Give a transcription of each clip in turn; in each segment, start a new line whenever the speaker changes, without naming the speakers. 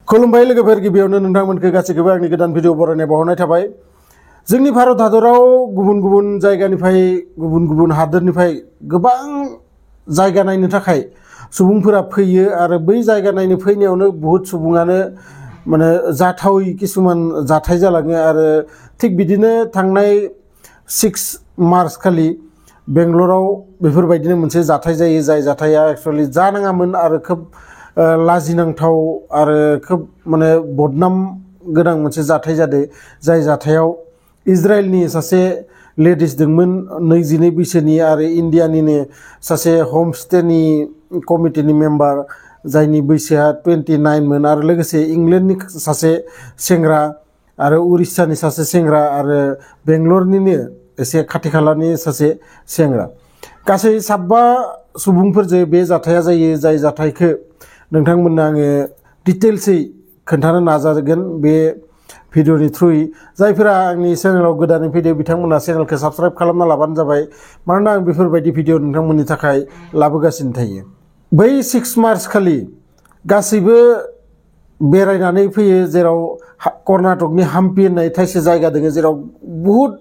खुलुमबाय लोगोफोर गिबियावनो नोंथांमोनखौ गासैखौबो आंनि गोदान भिडिअ बरायनाय बावहरनाय थाबाय। जोंनि भारत हादराव गुबुन गुबुन जायगानिफ्राय गुबुन गुबुन हादोरनिफ्राय गोबां जायगा नायनो थाखाय सुबुंफोरा फैयो आरो बै जायगा नायनो फैनायावनो बहुत सुबुङानो माने जाथावै किसुमान जाथाय जालाङो आरो थिग बिदिनो थांनाय 6 मार्च खालि बेंगलराव बेफोरबायदिनो मोनसे जाथाय जायो जाय जाथाया एक्चुअली जानाङामोन आरो खोब लाजिनांथाव आरो खोब माने बदनाम गोनां मोनसे जाथाय जादों जाय जाथायाव इजराइलनि सासे लेडिज दंमोन 22 बैसोनि आरो इन्डियानिनो सासे होम स्टेनि कमिटिनि मेम्बार जायनि बैसोआ 29 मोन आरो लोगोसे इंलेन्डनि सासे सेंग्रा आरो उरिस्सानि सासे सेंग्रा आरो बेंगलरनिनो एसे खाथि खालानि सासे सेंग्रा गासै 7 सुबुंफोरजों बे जाथाया जायो जाय जाथायखौ नोंथांमोननो आङो डिटेल्सै खोन्थानो नाजागोन बे भिडिअनि थ्रुयै जायफोरा आंनि चेनेलाव गोदानै फैदो बिथांमोना चेनेलखौ साबस्क्राइब खालामना लाबानो जाबाय मानोना आं बेफोरबायदि भिडिअ नोंथांमोननि थाखाय लाबोगासिनो थायो। बै 6 मार्च खालि गासैबो बेरायनानै फैयो जेराव कर्नाटकनि हाम्पि होननाय थाइसे जायगा दङ जेराव बहुत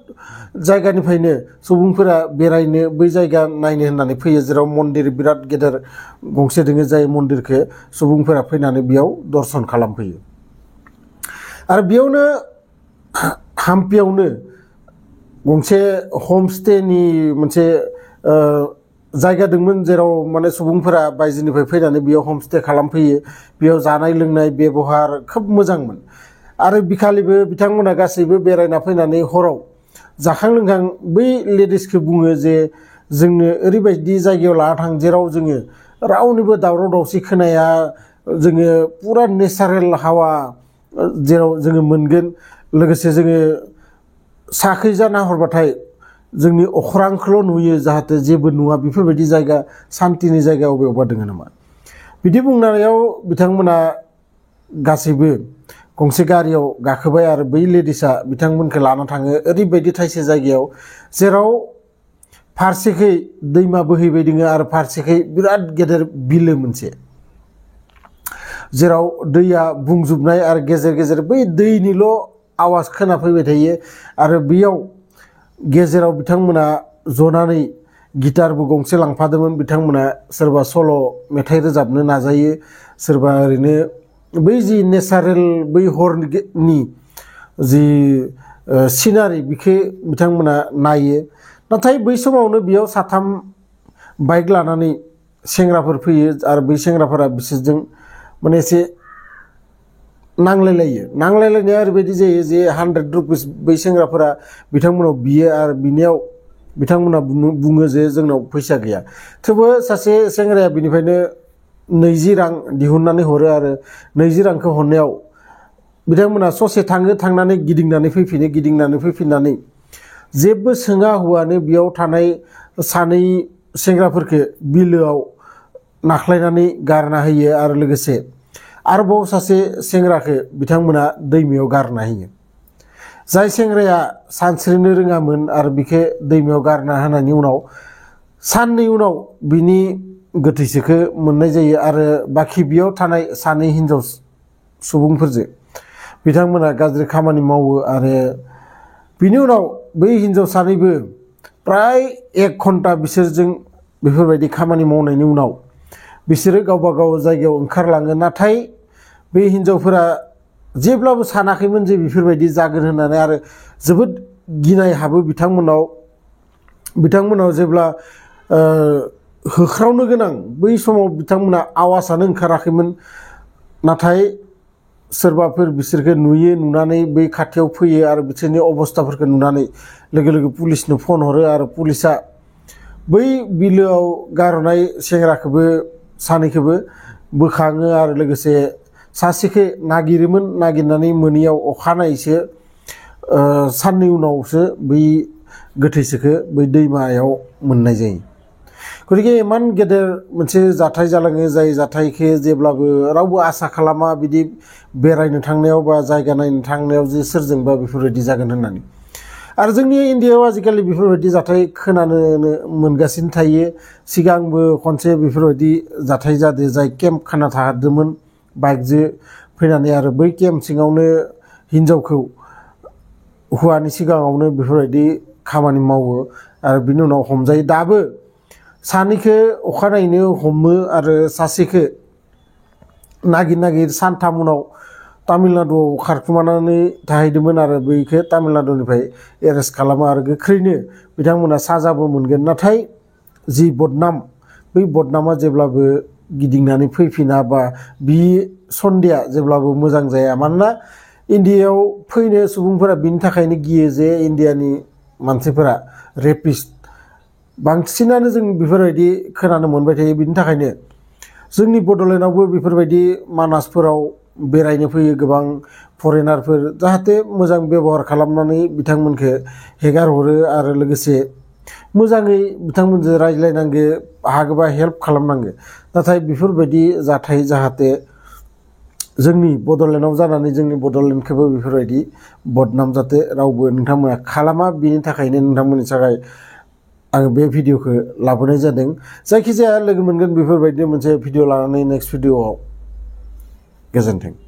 जायगानिफ्रायनो सुबुंफोरा बेरायनो बै जायगा नायनो होननानै फैयो जेराव मन्दिर बिराद गेदेर गंसे दङ जाय मन्दिरखौ सुबुंफोरा फैनानै बेयाव दर्शन खालामफैयो आरो बेयावनो हाम्पियावनो गंसे होम स्टेनि मोनसे जायगा दंमोन जेराव माने सुबुंफोरा बायजोनिफ्राय फैनानै बेयाव होम स्टे खालामफैयो बेयाव जानाय लोंनाय बेबहार खोब मोजांमोन आरो बिखालिबो बिथांमोना गासैबो बेरायना फैनानै हराव जाखां लोंखां बै लेडिसखौ बुङो जे जोंनो ओरैबायदि जायगायाव लाना थां जेराव जोङो रावनिबो दावराव दावसि खोनाया जोङो पुरा नेचारेल हावा जेराव जोङो मोनगोन लोगोसे जोङो साखैजा नाहरबाथाय जोंनि अख्रांखौल' नुयो जाहाथे जेबो नुवा बेफोरबायदि जायगा सान्तिनि जायगा अबेयावबा दङ नामा बिदि बुंनायाव बिथांमोना गासैबो गंसे गारियाव गाखोबाय आरो बै लेडिसआ बिथांमोनखौ लाना थाङो ओरैबायदि थाइसे जायगायाव जेराव फारसेखै दैमा बोहैबाय दङ आरो फारसेखै बिराद गेदेर बिलो मोनसे जेराव दैया बुंजोबनाय आरो गेजेर गेजेर बै दैनिल' आवाज खोनाफैबाय थायो आरो बेयाव गेजेराव बिथांमोना जनानै गिटारबो गंसे लांफादोंमोन बिथांमोना सोरबा सल' मेथाइ रोजाबनो नाजायो सोरबा ओरैनो बै जि नेचारेल बै हरनि जि सिनारि बेखौ बिथांमोना नायो नाथाय बै समावनो बेयाव 3 बाइक लानानै सेंग्राफोर फैयो आरो बै सेंग्राफोरा बिसोरजों माने एसे नांलायलायनाया ओरैबायदि जायो जे 100 रुपिस बै सेंग्राफोरा बिथांमोनाव बियो आरो बिनियाव बिथांमोना बुङो जे जोंनाव फैसा गैया थेवबो सासे सेंग्राया बिनिफ्रायनो 20 रां दिहुननानै हरो आरो 20 रांखौ हरनायाव बिथांमोना ससे थांनानै गिदिंनानै फैफिननानै जेबो सोङा हुआनो बेयाव थानाय 2 सेंग्राफोरखौ बिलोआव नाख्लायनानै गारना होयो आरो लोगोसे आरोबाव सासे सेंग्राखौ बिथांमोना दैमायाव गारना होयो जाय सेंग्राया सानस्रिनो रोङामोन आरो बिखौ दैमायाव गारना होनायनि उनाव साननै उनाव बिनि गोथैसोखौ मोननाय जायो आरो बाखि बेयाव थानाय 2 हिनजाव सुबुंफोरजों बिथांमोना गाज्रि खामानि मावो आरो बिनि उनाव बै हिनजाव 2बो प्राय 1 घन्टा बिसोरजों बेफोरबायदि खामानि मावनायनि उनाव बिसोरो गावबा गाव जायगायाव ओंखारलाङो नाथाय बे हिनजावफोरा जेब्लाबो सानाखैमोन जे बेफोरबायदि जागोन होननानै आरो जोबोद गिनाय हाबो बिथांमोनाव जेब्ला होख्रावनो गोनां बै समाव बिथांमोना आवाजानो ओंखाराखैमोन नाथाय सोरबाफोर बिसोरखौ नुनानै बै खाथियाव फैयो आरो बिसोरनि अबस्थाफोरखौ नुनानै लोगो लोगो पुलिसनो फन हरो आरो पुलिसा बै बिलोआव गारनाय सेंग्राखौबो 2खौबो बोखाङो आरो लोगोसे सासेखौ नागिरनानै मोनैयाव अखानायैसो साननै उनावसो बै गोथैसोखौ बै दैमायाव मोननाय जायो गतिके इमान गेदेर मोनसे जाथाय जालाङो जाय जाथायखौ जेब्लाबो रावबो आसा खालामा बिदि बेरायनो थांनायाव बा जायगा नायनो थांनायाव जे सोरजोंबा बेफोरबायदि जागोन होननानै आरो जोंनि इन्डियायाव आजिखालि बेफोरबायदि जाथाय खोनानो मोनगासिनो थायो सिगांबो खनसे बेफोरबायदि जाथाय जादों जाय केम्प खाना थादोंमोन बाइकजों फैनानै आरो बै केम्प सिङावनो हिनजावखौ हौवानि सिगाङावनो बेफोरबायदि खामानि मावो आरो बिनि उनाव हमजायो। दाबो सानैखौ अखानायैनो हमो आरो सासेखौ नागिर सानथाम उनाव तामिलनाडुआव खारखुमानानै थाहैदोंमोन आरो बैखौ तामिलनाडुनिफ्राय एरेस्ट खालामो आरो गोख्रैनो बिथांमोना साजाबो मोनगोन। नाथाय जि बदनाम बै बदनामा जेब्लाबो गिदिंनानै फैफिना बा बि सन्देया जेब्लाबो मोजां जाया। मानोना इन्डियायाव फैनो सुबुंफोरा बिनि थाखायनो गियो जे इन्डियानि मानसिफोरा रेपिस्ट बांसिनानो जों बेफोरबायदि खोनानो मोनबाय थायो। बिनि थाखायनो जोंनि बड'लेण्डआवबो बेफोरबायदि मानासफोराव बेरायनो फैयो गोबां फरेनारफोर, जाहाथे मोजां बेबहार खालामनानै बिथांमोनखौ हेगार हरो आरो लोगोसे मोजाङै बिथांमोनजों रायज्लायनांगो, हागोबा हेल्प खालामनांगो। नाथाय बेफोरबायदि जाथाय जाहाथे जोंनि बड'लेण्डआव जानानै जोंनि बड'लेण्डखौबो बेफोरबायदि बदनाम जाहाथे रावबो नोंथांमोना खालामा, बिनि थाखायनो नोंथांमोननि थाखाय आं बे भिडिअखौ लाबोनाय जादों। जायखिजाया लोगो मोनगोन बेफोरबायदि मोनसे भिडिअ लानानै नेक्स्ट भिडिअआव। गोजोन्थों।